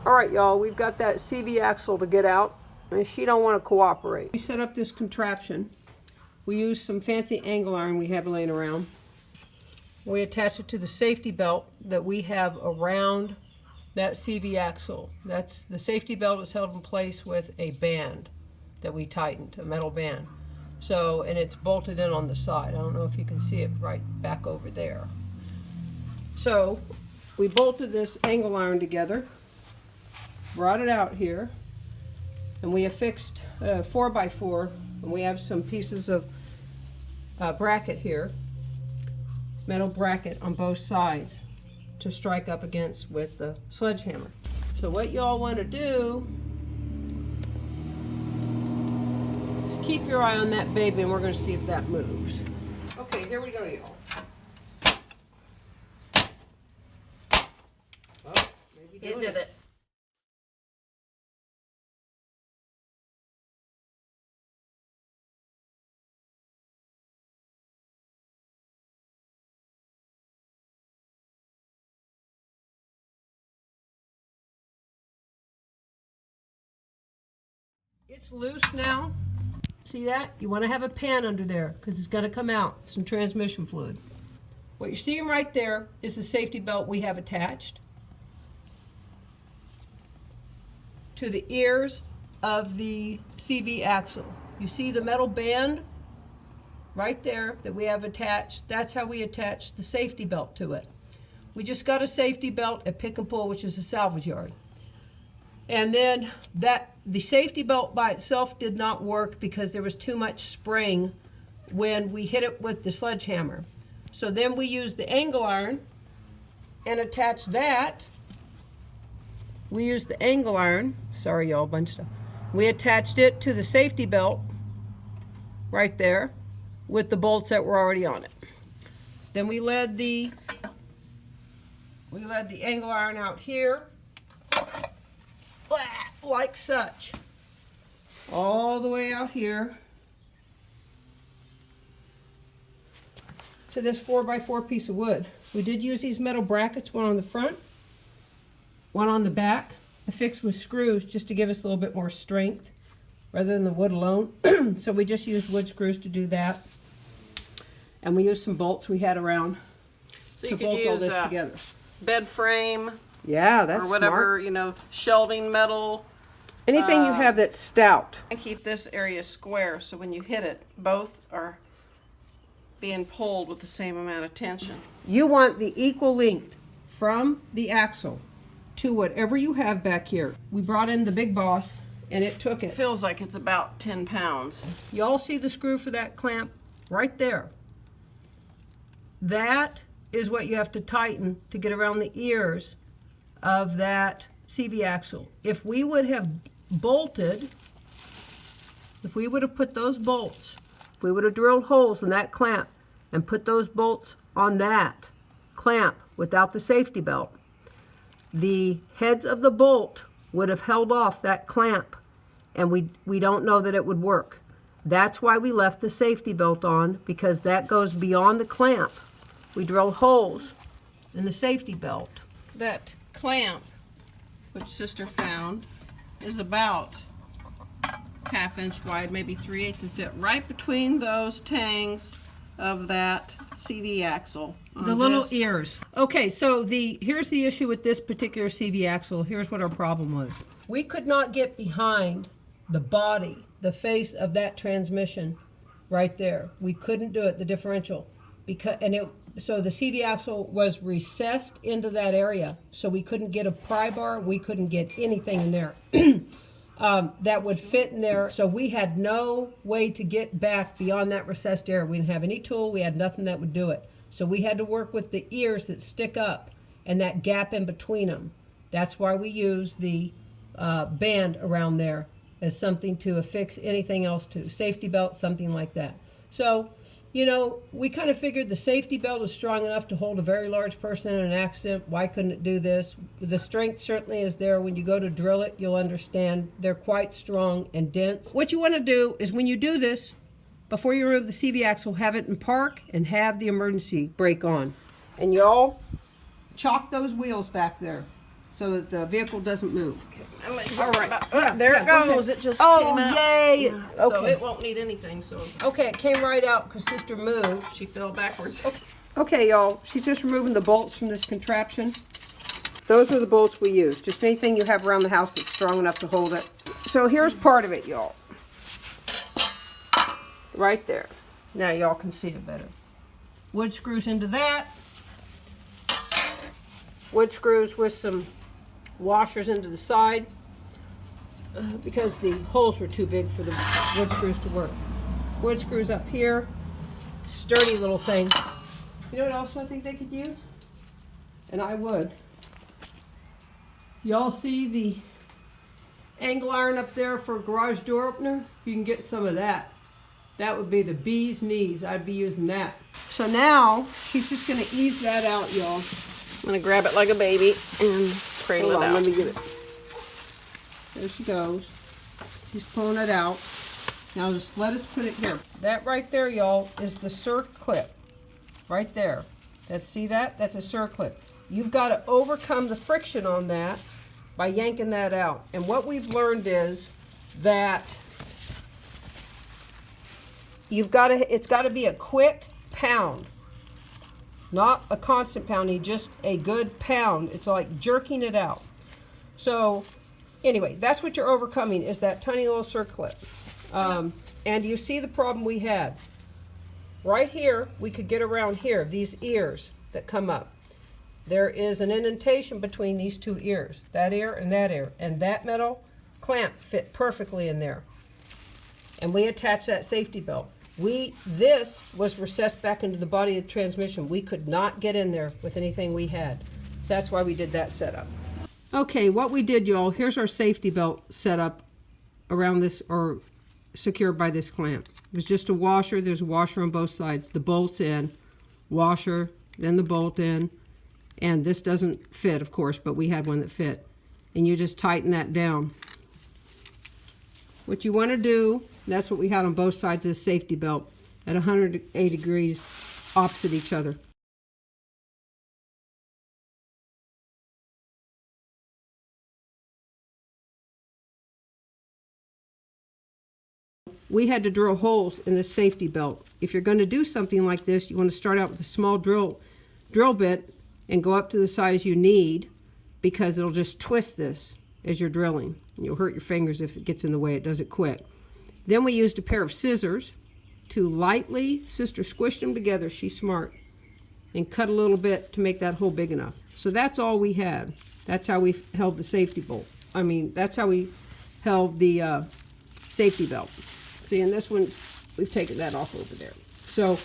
All right, y'all, we've got that CV axle to get out, and she don't want to cooperate. We set up this contraption. We use some fancy angle iron we have laying around. We attach it to the safety belt that we have around that CV axle. That's the safety belt is held in place with a band that we tightened, a metal band. So, and it's bolted in on the side. I don't know if you can see it right back over there. So, we bolted this angle iron together, brought it out here, and we affixed a 4x4, and we have some pieces of bracket here, metal bracket on both sides to strike up against with the sledgehammer. So what y'all want to do is keep your eye on that baby, and we're going to see if that moves. Okay, here we go, y'all. Oh, maybe It did it. It's loose now. See that? You want to have a pan under there because it's going to come out, some transmission fluid. What you're seeing right there is the safety belt we have attached to the ears of the CV axle. You see the metal band right there that we have attached? That's how we attach the safety belt to it. We just got a safety belt at Pick and Pull, which is a salvage yard. And then the safety belt by itself did not work because there was too much spring when we hit it with the sledgehammer. So then we used the angle iron and attached that. We used the angle iron, sorry y'all, a bunch of stuff. We attached it to the safety belt right there with the bolts that were already on it. Then we led the angle iron out here, like such, all the way out here to this 4x4 piece of wood. We did use these metal brackets, one on the front, one on the back, affixed with screws just to give us a little bit more strength rather than the wood alone. So we just used wood screws to do that. And we used some bolts we had around So to you can bolt all use this together. bed frame Yeah, that's or whatever, smart. you know, shelving metal. Anything you have that's stout. And keep this area square so when you hit it, both are being pulled with the same amount of tension. You want the equal length from the axle to whatever you have back here. We brought in the big boss and it took It it. feels like it's about 10 pounds. You all see the screw for that clamp right there. That is what you have to tighten to get around the ears of that CV axle. If we would have bolted, if we would have put those bolts, if we would have drilled holes in that clamp and put those bolts on that clamp without the safety belt, the heads of the bolt would have held off that clamp, and we don't know that it would work. That's why we left the safety belt on, because that goes beyond the clamp. We drilled holes in the safety belt. That clamp, which Sister found, is about 1/2 inch wide, maybe 3/8 and fit right between those tangs of that CV axle. The little ears. Okay, so here's the issue with this particular CV axle. Here's what our problem was. We could not get behind the body, the face of that transmission right there. We couldn't do it, the differential. So the CV axle was recessed into that area, so we couldn't get a pry bar, we couldn't get anything in there that would fit in there. So we had no way to get back beyond that recessed area. We didn't have any tool, we had nothing that would do it. So we had to work with the ears that stick up and that gap in between them. That's why we use the band around there as something to affix anything else to, safety belt, something like that. So, you know, we kind of figured the safety belt is strong enough to hold a very large person in an accident. Why couldn't it do this? The strength certainly is there. When you go to drill it, you'll understand they're quite strong and dense. What you want to do is when you do this, before you remove the CV axle, have it in park and have the emergency brake on. And y'all chalk those wheels back there. so that the vehicle doesn't move. All right. There it go goes. ahead. It just Oh, came out. yay. Yeah, So Okay. it won't need anything. So Okay, it came right out because Sister moved. she fell backwards. Okay, y'all, she's just removing the bolts from this contraption. Those are the bolts we use. Just anything you have around the house that's strong enough to hold it. So here's part of it, y'all. Right there. Now y'all can see it better. Wood screws into that. Wood screws with some washers into the side because the holes were too big for the wood screws to work. Wood screws up here. Sturdy little thing. You know what else I think they could use? And I would. Y'all see the angle iron up there for a garage door opener? You can get some of that. That would be the bee's knees. I'd be using that. So now, she's just going to ease that out, y'all. I'm gonna grab it like a baby and cradle Hold it on, out. let me get it. There she goes. She's pulling it out. Now just let us put it here. That right there, y'all, is the circlip. Right there. See that? That's a circlip. You've got to overcome the friction on that by yanking that out. And what we've learned is that it's got to be a quick pound. Not a constant pounding, just a good pound. It's like jerking it out. So anyway, that's what you're overcoming, is that tiny little circlip. And you see the problem we had. Right here, we could get around here, these ears that come up. There is an indentation between these two ears, that ear and that ear. And that metal clamp fit perfectly in there. And we attached that safety belt. This was recessed back into the body of the transmission. We could not get in there with anything we had. So that's why we did that setup. Okay, what we did, y'all, here's our safety belt set up around this, or secured by this clamp. It was just a washer. There's a washer on both sides. The bolt's in, washer, then the bolt in. And this doesn't fit, of course, but we had one that fit. And you just tighten that down. What you want to do, that's what we had on both sides of the safety belt, at 180 degrees opposite each other. We had to drill holes in the safety belt. If you're going to do something like this, you want to start out with a small drill bit and go up to the size you need, because it'll just twist this as you're drilling. You'll hurt your fingers if it gets in the way. It does it quick. Then we used a pair of scissors to lightly, Sister squished them together, she's smart, and cut a little bit to make that hole big enough. So that's all we had. That's how we held the safety bolt. That's how we held the safety belt. See, and this one's, we've taken that off over there. So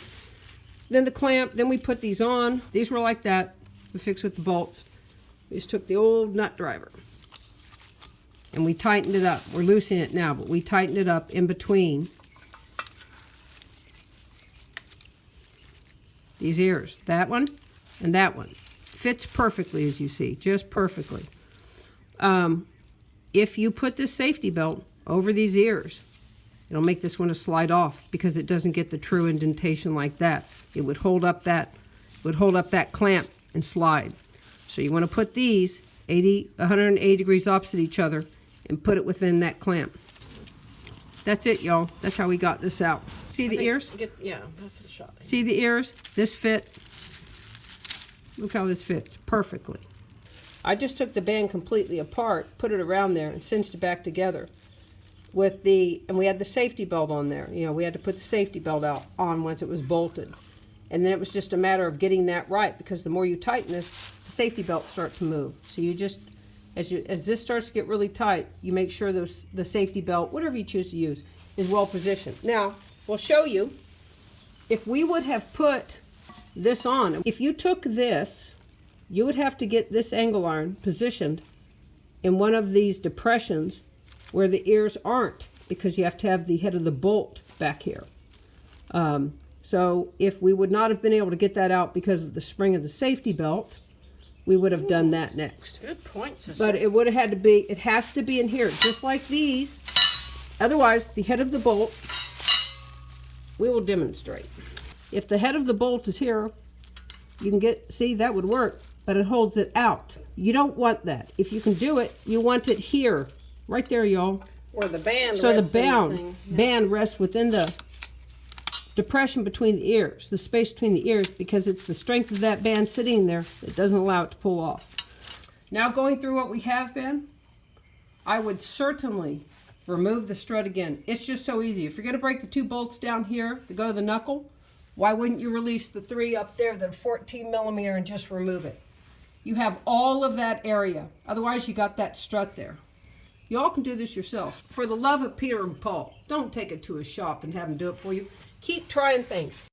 then the clamp, then we put these on. These were like that, we fixed with the bolts. We just took the old nut driver and we tightened it up. We're loosening it now, but we tightened it up in between these ears. That one and that one. Fits perfectly, as you see, just perfectly. If you put this safety belt over these ears, it'll make this one slide off because it doesn't get the true indentation like that. It would hold up that clamp and slide. So you want to put these 180 degrees opposite each other and put it within that clamp. That's it, y'all. That's how we got this out. See the ears? Yeah, that's the shot. See the ears? This fit. Look how this fits perfectly. I just took the band completely apart, put it around there, and cinched it back together. And we had the safety belt on there. You know, we had to put the safety belt on once it was bolted. And then it was just a matter of getting that right, because the more you tighten this, the safety belts start to move. So you just, as this starts to get really tight, you make sure the safety belt, whatever you choose to use, is well positioned. Now, we'll show you, if we would have put this on, if you took this, you would have to get this angle iron positioned in one of these depressions where the ears aren't, because you have to have the head of the bolt back here. So if we would not have been able to get that out because of the spring of the safety belt, we would have done that next. Good point, sister. But it would have had to be, it has to be in here, just like these. Otherwise, the head of the bolt, we will demonstrate. If the head of the bolt is here, you can see that would work. but it holds it out. You don't want that. If you can do it, you want it here, right there, y'all. Where the band So rests the in the thing. band rests within the depression between the ears, the space between the ears, because it's the strength of that band sitting there that doesn't allow it to pull off. Now going through what we have been, I would certainly remove the strut again. It's just so easy. If you're going to break the 2 bolts down here that go to the knuckle, why wouldn't you release the 3 up there that are 14 millimeter and just remove it? You have all of that area. Otherwise, you got that strut there. Y'all can do this yourself. For the love of Peter and Paul, don't take it to a shop and have them do it for you. Keep trying things.